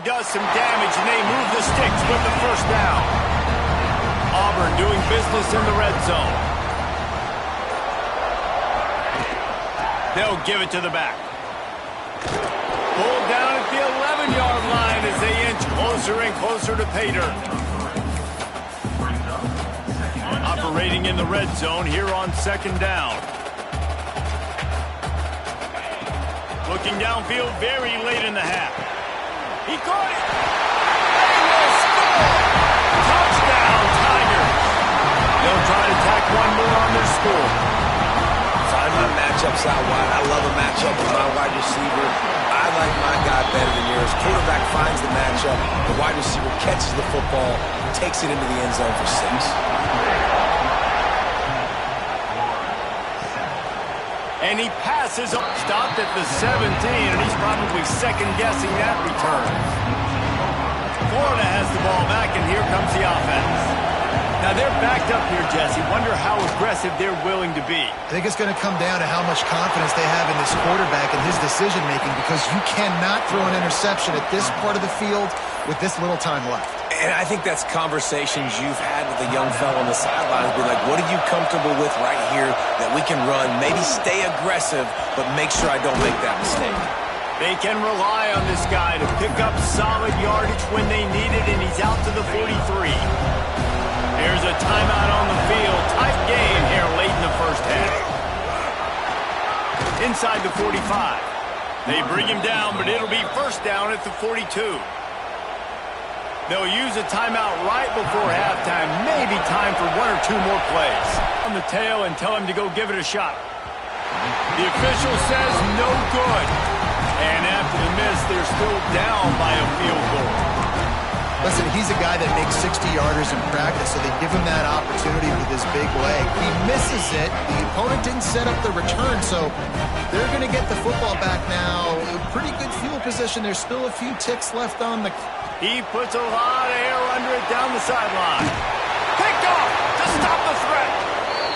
Does some damage, and they move the sticks with the first down. Auburn doing business in the red zone. They'll give it to the back. Pulled down at the 11-yard line as they inch closer and closer to pay dirt. Operating in the red zone here on second down. Looking downfield very late in the half. He caught it. They will score. Touchdown, Tigers. They'll try to tack one more on their score. Find my matchups out wide. I love a matchup with my wide receiver. I like my guy better than yours. Quarterback finds the matchup. The wide receiver catches the football, takes it into the end zone for 6. And he passes up. Stopped at the 17, and he's probably second-guessing that return. Florida has the ball back, and here comes the offense. Now, they're backed up here, Jesse. Wonder how aggressive they're willing to be. I think it's going to come down to how much confidence they have in this quarterback and his decision-making, because you cannot throw an interception at this part of the field with this little time left. And I think that's conversations you've had with a young fellow on the sidelines. Be like, what are you comfortable with right here that we can run? Maybe stay aggressive, but make sure I don't make that mistake. They can rely on this guy to pick up solid yardage when they need it, and he's out to the 43. Here's a timeout on the field. Tight game here late in the first half. Inside the 45. They bring him down, but it'll be first down at the 42. They'll use a timeout right before halftime. Maybe time for one or two more plays. On the tail and tell him to go give it a shot. The official says no good. And after the miss, they're still down by a field goal. Listen, he's a guy that makes 60-yarders in practice, so they give him that opportunity with his big leg. He misses it. The opponent didn't set up the return, so they're going to get the football back now. Pretty good field position. There's still a few ticks left on the... He puts a lot of air under it down the sideline. Picked off to stop the threat.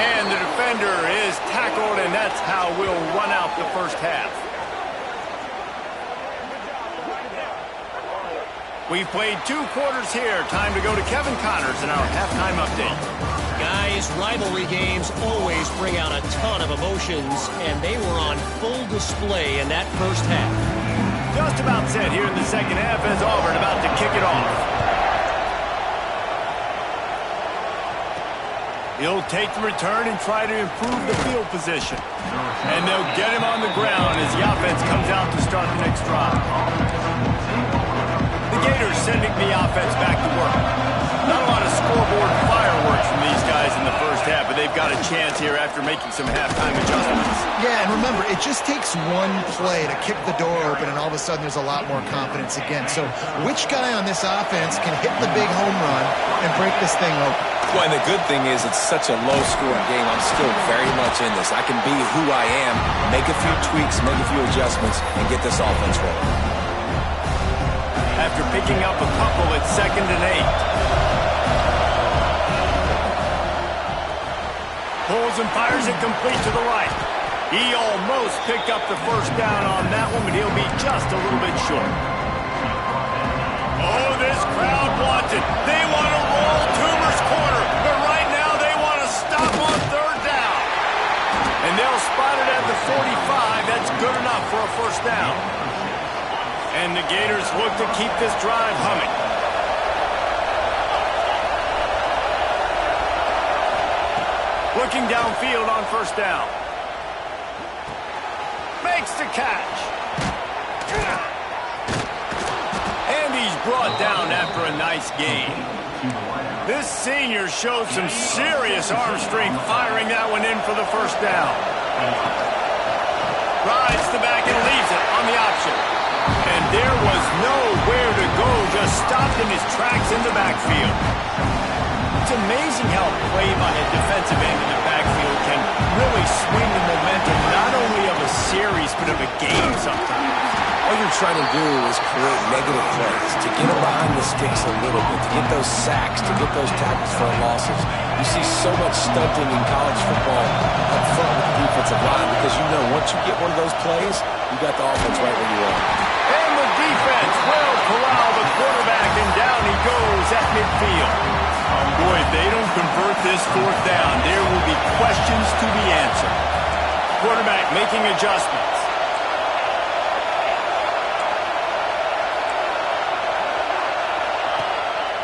And the defender is tackled, and that's how we'll run out the first half. We've played 2 quarters here. Time to go to Kevin Connors in our halftime update. Guys, rivalry games always bring out a ton of emotions, and they were on full display in that first half. Just about set here in the second half as Auburn about to kick it off. He'll take the return and try to improve the field position. And they'll get him on the ground as the offense comes out to start the next drive. The Gators sending the offense back to work. Not a lot of scoreboard fireworks from these guys in the first half, but they've got a chance here after making some halftime adjustments. Yeah, and remember, it just takes one play to kick the door open, and all of a sudden there's a lot more confidence again. So which guy on this offense can hit the big home run and break this thing open? Well, and the good thing is it's such a low-scoring game. I'm still very much in this. I can be who I am, make a few tweaks, make a few adjustments, and get this offense rolling. After picking up a couple at 2nd and 8. Pulls and fires it complete to the right. He almost picked up the first down on that one, but he'll be just a little bit short. Oh, this crowd wants it. They want to roll Toomer's corner, but right now they want to stop on 3rd down. And they'll spot it at the 45. That's good enough for a first down. And the Gators look to keep this drive humming. Looking downfield on first down. Makes the catch. And he's brought down after a nice gain. This senior showed some serious arm strength firing that one in for the first down. Rides the back and leaves it on the option. And there was nowhere to go, just stopped in his tracks in the backfield. It's amazing how a play by a defensive end in the backfield can really swing the momentum not only of a series but of a game sometimes. All you're trying to do is create negative plays, to get them behind the sticks a little bit, to get those sacks, to get those tackles for losses. You see so much stunting in college football up front with the defensive line because you know once you get one of those plays, you got the offense right where you want. And the defense will corral convert this fourth down, there will be questions to be answered. Quarterback making adjustments.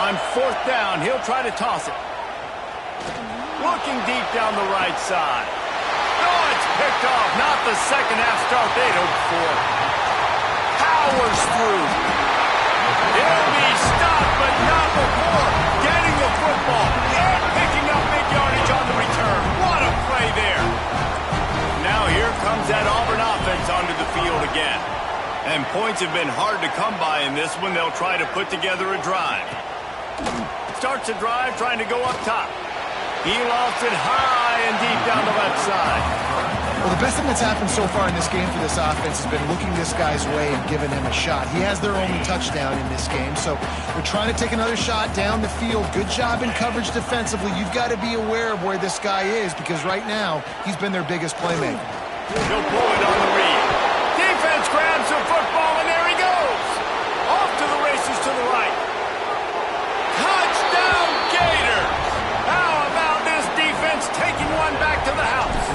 On fourth down, he'll try to toss it. Looking deep down the right side. Oh, it's picked off. Not the second half start they'd hoped for. Powers through. He'll be stopped, but not before getting the football and picking up big yardage on the return. What a play there. Now here comes that Auburn offense onto the field again. And points have been hard to come by in this one. They'll try to put together a drive. Starts a drive trying to go up top. He lost it high and deep down the left side. Well, the best thing that's happened so far in this game for this offense has been looking this guy's way and giving him a shot. He has their only touchdown in this game, so they're trying to take another shot down the field. Good job in coverage defensively. You've got to be aware of where this guy is because right now he's been their biggest playmaker. He'll pull it on the read. Defense grabs the football, and there he goes. Off to the races to the right. Touchdown, Gators! How about this defense taking one back to the house?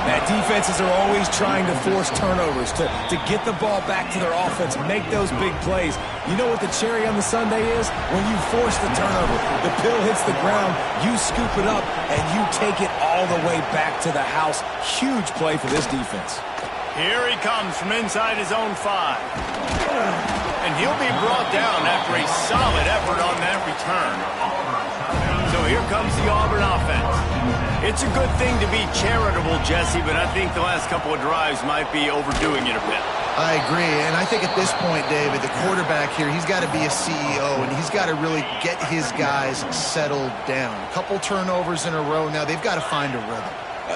That defenses are always trying to force turnovers, to get the ball back to their offense, make those big plays. You know what the cherry on the sundae is? When you force the turnover, the pill hits the ground, you scoop it up, and you take it all the way back to the house. Huge play for this defense. Here he comes from inside his own 5. And he'll be brought down after a solid effort on that return. So here comes the Auburn offense. It's a good thing to be charitable, Jesse, but I think the last couple of drives might be overdoing it a bit. I agree, and I think at this point, David, the quarterback here, he's got to be a CEO, and he's got to really get his guys settled down. A couple turnovers in a row now. They've got to find a rhythm.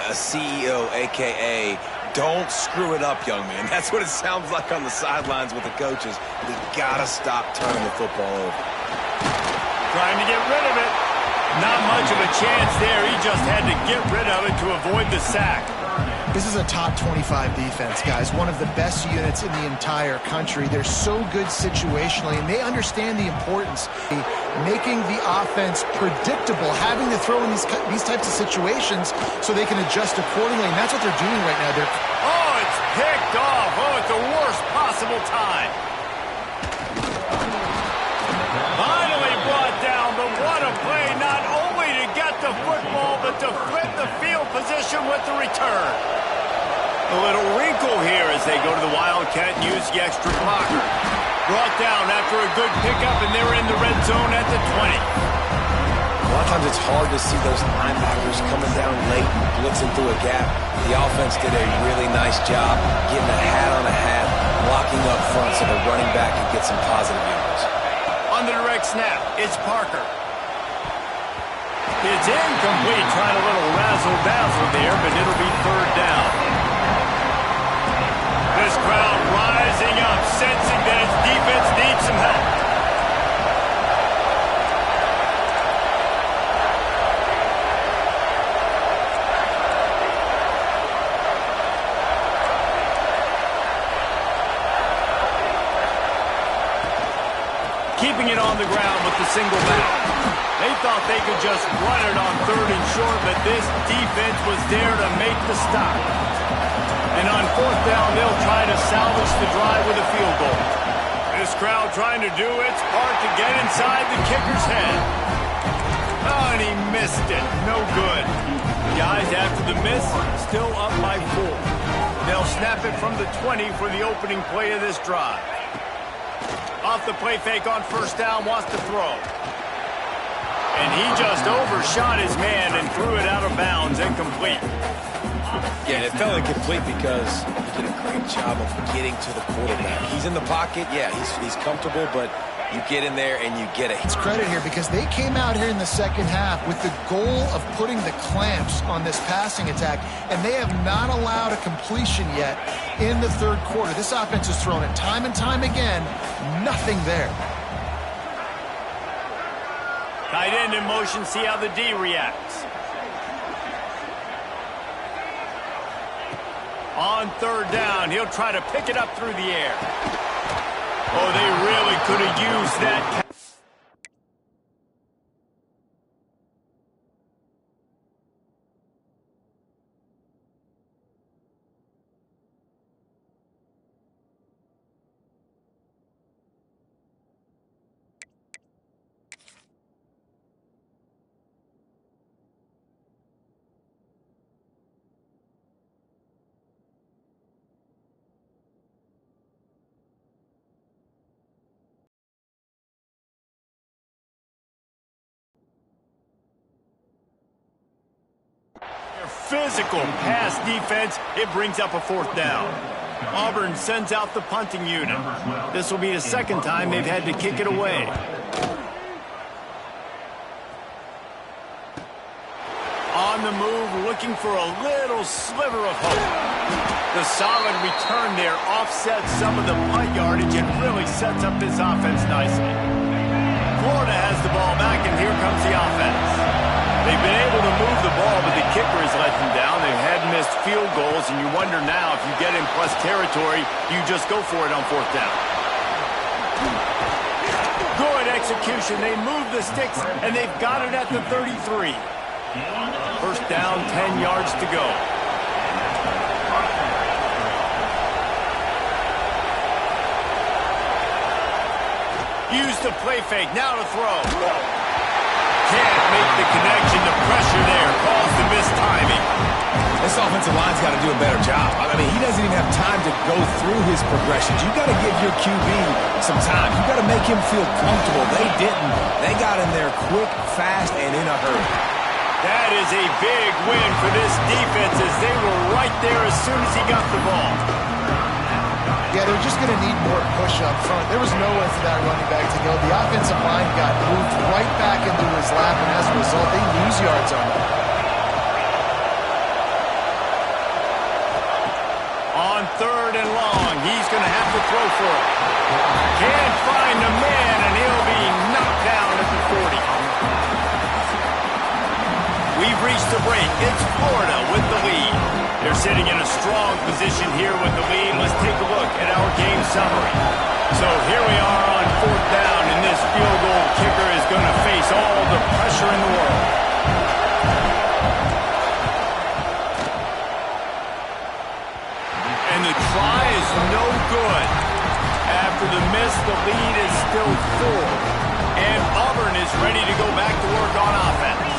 A CEO, a.k.a. don't screw it up, young man. That's what it sounds like on the sidelines with the coaches. We got to stop turning the football over. Trying to get rid of it. Not much of a chance there. He just had to get rid of it to avoid the sack. This is a top 25 defense, guys. One of the best units in the entire country. They're so good situationally, and they understand the importance of making the offense predictable, having to throw in these types of situations so they can adjust accordingly, and that's what they're doing right now. Oh, it's picked off. Oh, at the worst possible time. Finally brought down, but what a play, not only to get the football, but to flip the field position with the return. A little wrinkle here as they go to the Wildcat and use the extra blocker. Brought down after a good pickup, and they're in the red zone at the 20. A lot of times it's hard to see those linebackers coming down late and blitzing through a gap. The offense did a really nice job getting a hat on a hat, blocking up front so the running back can get some positive yards. On the direct snap, it's Parker. It's incomplete, trying a little razzle-dazzle there, but it'll be third down. This crowd rising up, sensing that its defense needs some help. Keeping it on the ground with the single back. They thought they could just run it on third and short, but this defense was there to make the stop. And on fourth down, they'll try to salvage the drive with a field goal. This crowd trying to do its part to get inside the kicker's head. Oh, and he missed it. No good. Guys, after the miss, still up by 4. They'll snap it from the 20 for the opening play of this drive. Off the play fake on first down, wants to throw. And he just overshot his man and threw it out of bounds, incomplete. Yeah, it felt incomplete because he did a great job of getting to the quarterback. He's in the pocket, yeah, he's comfortable, but you get in there and you get it. It's credit here because they came out here in the second half with the goal of putting the clamps on this passing attack, and they have not allowed a completion yet in the third quarter. This offense has thrown it time and time again. Nothing there. Tight end in motion, see how the D reacts. On third down, he'll try to pick it up through the air. Oh, they really could have used that. physical pass defense. It brings up a 4th down. Auburn sends out the punting unit. This will be the 2nd time they've had to kick it away. On the move, looking for a little sliver of hope. The solid return there offsets some of the punt yardage and really sets up this offense nicely. Florida has the ball back, and here comes the offense. They've been able to move the ball, but the kicker has let them down. They've had missed field goals, and you wonder now if you get in plus territory, you just go for it on 4th down. Good execution. They move the sticks, and they've got it at the 33. 1st down, 10 yards to go. Use the play fake, now to throw. Can't make the connection. The pressure there caused the missed timing. This offensive line's got to do a better job. I mean, he doesn't even have time to go through his progressions. You got to give your QB some time. You got to make him feel comfortable. They didn't. They got in there quick, fast, and in a hurry. That is a big win for this defense as they were right there as soon as he got the ball. Yeah, they're just going to need more push up front. There was nowhere for that running back to go. The offensive line got moved right back into his lap, and as a result, they lose yards on him. On 3rd and long, he's going to have to throw for it. Can't find a man, and he'll be knocked down at the 40. We've reached the break. It's Florida with the lead. They're sitting in a strong position here with the lead. Let's take a look at our game summary. So here we are on 4th down, and this field goal kicker is going to face all the pressure in the world. And the try is no good. After the miss, the lead is still 4. And Auburn is ready to go back to work on offense.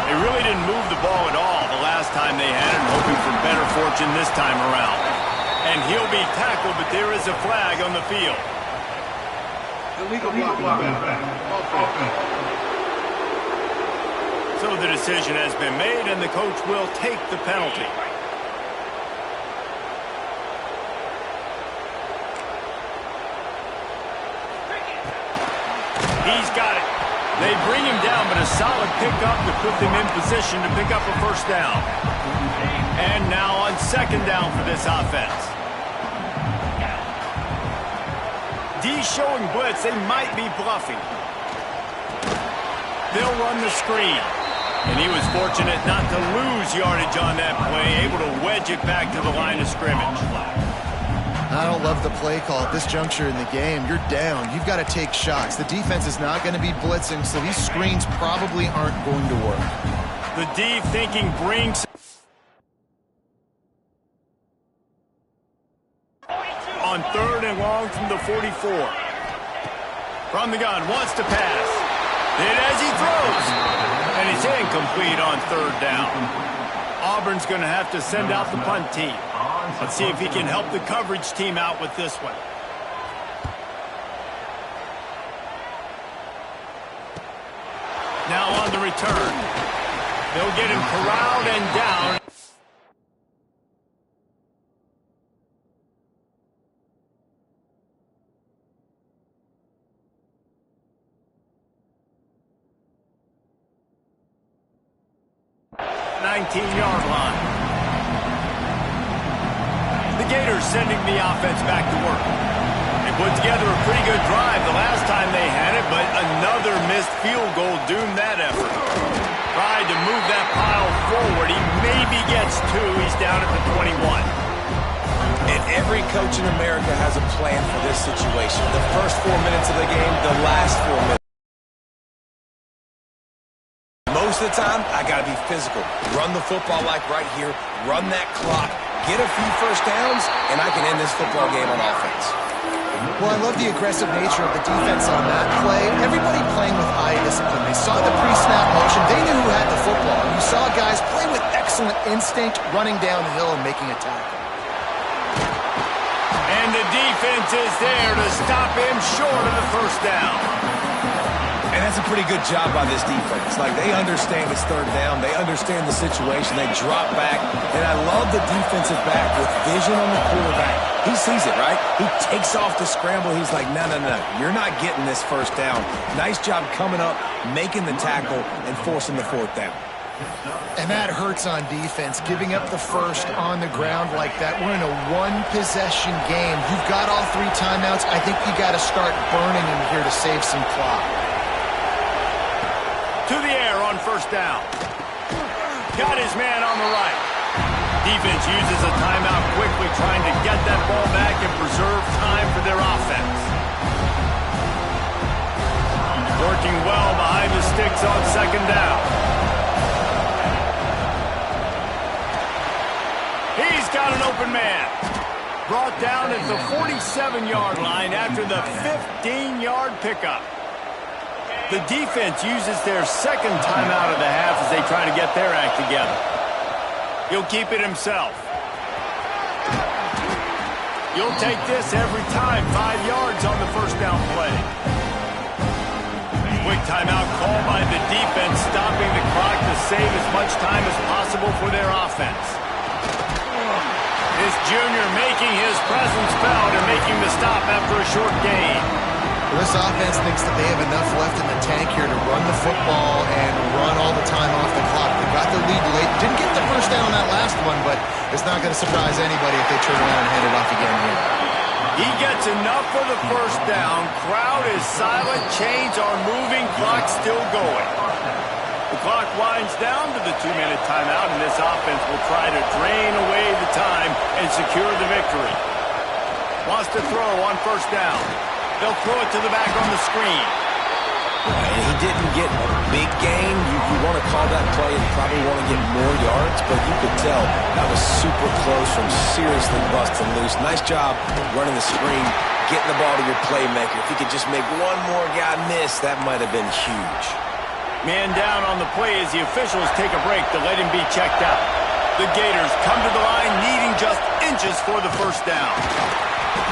They really didn't move the ball at all the last time they had it, hoping for better fortune this time around. And he'll be tackled, but there is a flag on the field. Illegal block. So the decision has been made, and the coach will take the penalty. He's got it. They bring him down, but a solid pickup to put them in position to pick up a 1st down. And now on 2nd down for this offense. D showing blitz. They might be bluffing. They'll run the screen. And he was fortunate not to lose yardage on that play, able to wedge it back to the line of scrimmage. I don't love the play call at this juncture in the game. You're down. You've got to take shots. The defense is not going to be blitzing, so these screens probably aren't going to work. The D thinking brings on 3rd and long from the 44. From the gun, wants to pass. Hit as he throws. And it's incomplete on 3rd down. Auburn's going to have to send out the punt team. Let's see if he can help the coverage team out with this one. Now on the return. They'll get him corralled and down. Yard line. The Gators sending the offense back to work. They put together a pretty good drive the last time they had it, but another missed field goal doomed that effort. Tried to move that pile forward. He maybe gets 2. He's down at the 21. And every coach in America has a plan for this situation. The first 4 minutes of the game, the last 4 minutes. Most of the time, I got to be physical. Run the football like right here. Run that clock. Get a few 1st downs, and I can end this football game on offense. Well, I love the aggressive nature of the defense on that play. Everybody playing with eye discipline. They saw the pre-snap motion. They knew who had the football. You saw guys play with excellent instinct, running downhill and making a tackle. And the defense is there to stop him short of the 1st down. And that's a pretty good job by this defense. Like, they understand it's third down. They understand the situation. They drop back. And I love the defensive back with vision on the quarterback. He sees it, right? He takes off the scramble. He's like, no, no, no. You're not getting this first down. Nice job coming up, making the tackle, and forcing the fourth down. And that hurts on defense, giving up the first on the ground like that. We're in a one-possession game. You've got all 3 timeouts. I think you got to start burning them here to save some clock. To the air on first down. Got his man on the right. Defense uses a timeout quickly, trying to get that ball back and preserve time for their offense. Working well behind the sticks on second down. He's got an open man. Brought down at the 47-yard line after the 15-yard pickup. The defense uses their second timeout of the half as they try to get their act together. He'll keep it himself. You'll take this every time. 5 yards on the first down play. Quick timeout called by the defense, stopping the clock to save as much time as possible for their offense. This junior making his presence felt and making the stop after a short gain. Well, this offense thinks that they have enough left in the tank here to run the football and run all the time off the clock. They got the lead late. Didn't get the first down on that last one, but it's not going to surprise anybody if they turn around and hand it off again here. He gets enough for the first down. Crowd is silent. Chains are moving. Clock still going. The clock winds down to the 2-minute timeout, and this offense will try to drain away the time and secure the victory. Wants to throw on first down. They'll throw it to the back on the screen. And he didn't get a big gain. You want to call that play and probably want to get more yards, but you could tell that was super close from seriously busting loose. Nice job running the screen, getting the ball to your playmaker. If he could just make one more guy miss, that might have been huge. Man down on the play as the officials take a break to let him be checked out. The Gators come to the line needing just inches for the first down.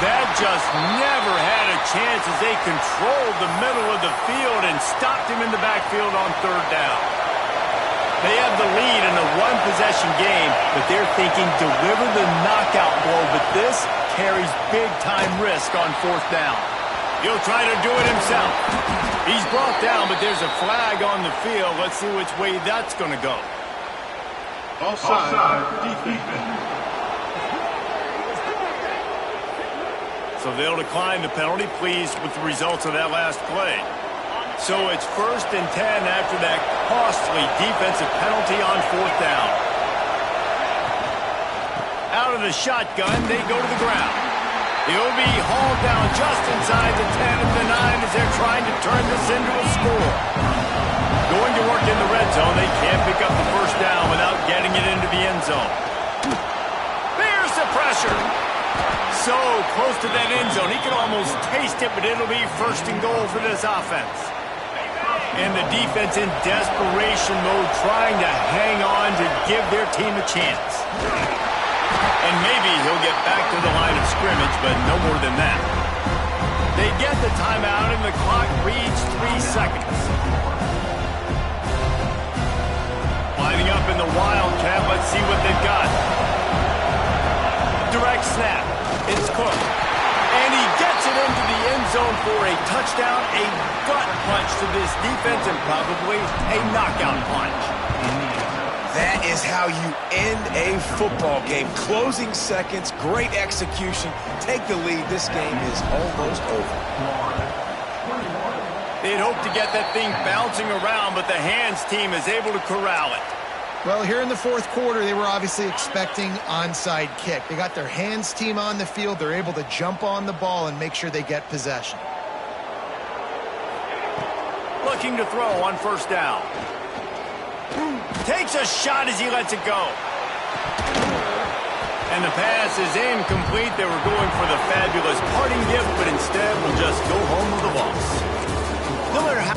That just never had a chance as they controlled the middle of the field and stopped him in the backfield on third down. They have the lead in a one-possession game, but they're thinking deliver the knockout blow, but this carries big-time risk on fourth down. He'll try to do it himself. He's brought down, but there's a flag on the field. Let's see which way that's going to go. Offside, defense. So they'll decline the penalty, pleased with the results of that last play. So it's 1st and 10 after that costly defensive penalty on fourth down. Out of the shotgun, they go to the ground. He'll be hauled down just inside the 10 at the 9 as they're trying to turn this into a score. Going to work in the red zone, they can't pick up the first down without getting it into the end zone. There's the pressure. So close to that end zone. He can almost taste it, but it'll be 1st and goal for this offense. And the defense in desperation mode, trying to hang on to give their team a chance. And maybe he'll get back to the line of scrimmage, but no more than that. They get the timeout, and the clock reads 3 seconds. Lining up in the Wildcat, let's see what they've got. Direct snap. It's Cook. And he gets it into the end zone for a touchdown, a gut punch to this defense, and probably a knockout punch. That is how you end a football game. Closing seconds, great execution. Take the lead. This game is almost over. They'd hoped to get that thing bouncing around, but the hands team is able to corral it. Well, here in the 4th quarter, they were obviously expecting onside kick. They got their hands team on the field. They're able to jump on the ball and make sure they get possession. Looking to throw on first down. Takes a shot as he lets it go. And the pass is incomplete. They were going for the fabulous parting gift, but instead will just go home with a loss. No matter how